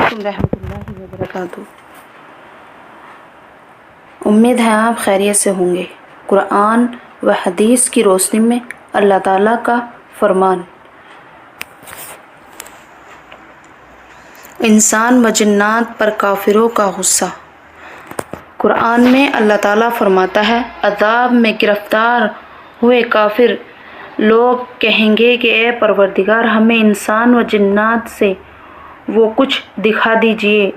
علیکم رحمۃ اللہ وبرکاتہ۔ امید ہے آپ خیریت سے ہوں گے۔ قرآن و حدیث کی روشنی میں اللہ تعالیٰ کا فرمان، انسان و جنات پر کافروں کا غصہ۔ قرآن میں اللہ تعالیٰ فرماتا ہے، عذاب میں گرفتار ہوئے کافر لوگ کہیں گے کہ اے پروردگار، ہمیں انسان و جنات سے وہ کچھ دکھا دیجئے،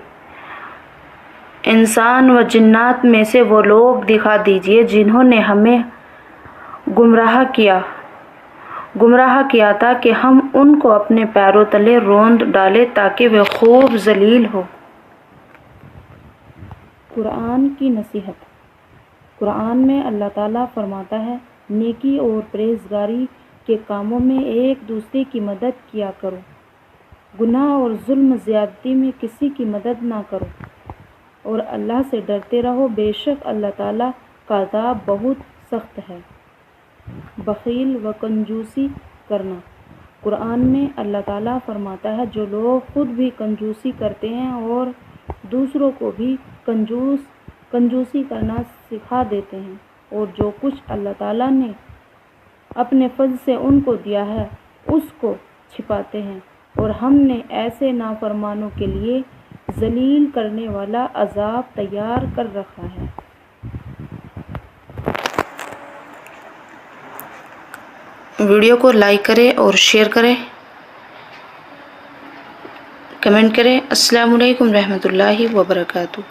انسان و جنات میں سے وہ لوگ دکھا دیجئے جنہوں نے ہمیں گمراہ کیا تھا کہ ہم ان کو اپنے پیروں تلے روند ڈالیں تاکہ وہ خوب ذلیل ہو۔ قرآن کی نصیحت۔ قرآن میں اللہ تعالیٰ فرماتا ہے، نیکی اور پرہیزگاری کے کاموں میں ایک دوسرے کی مدد کیا کرو، گناہ اور ظلم زیادتی میں کسی کی مدد نہ کرو، اور اللہ سے ڈرتے رہو، بے شک اللہ تعالیٰ کا عذاب بہت سخت ہے۔ بخیل و کنجوسی کرنا۔ قرآن میں اللہ تعالیٰ فرماتا ہے، جو لوگ خود بھی کنجوسی کرتے ہیں اور دوسروں کو بھی کنجوسی کرنا سکھا دیتے ہیں، اور جو کچھ اللہ تعالیٰ نے اپنے فضل سے ان کو دیا ہے اس کو چھپاتے ہیں، اور ہم نے ایسے نافرمانوں کے لیے ذلیل کرنے والا عذاب تیار کر رکھا ہے۔ ویڈیو کو لائک کریں اور شیئر کریں، کمنٹ کریں۔ السلام علیکم رحمۃ اللہ وبرکاتہ۔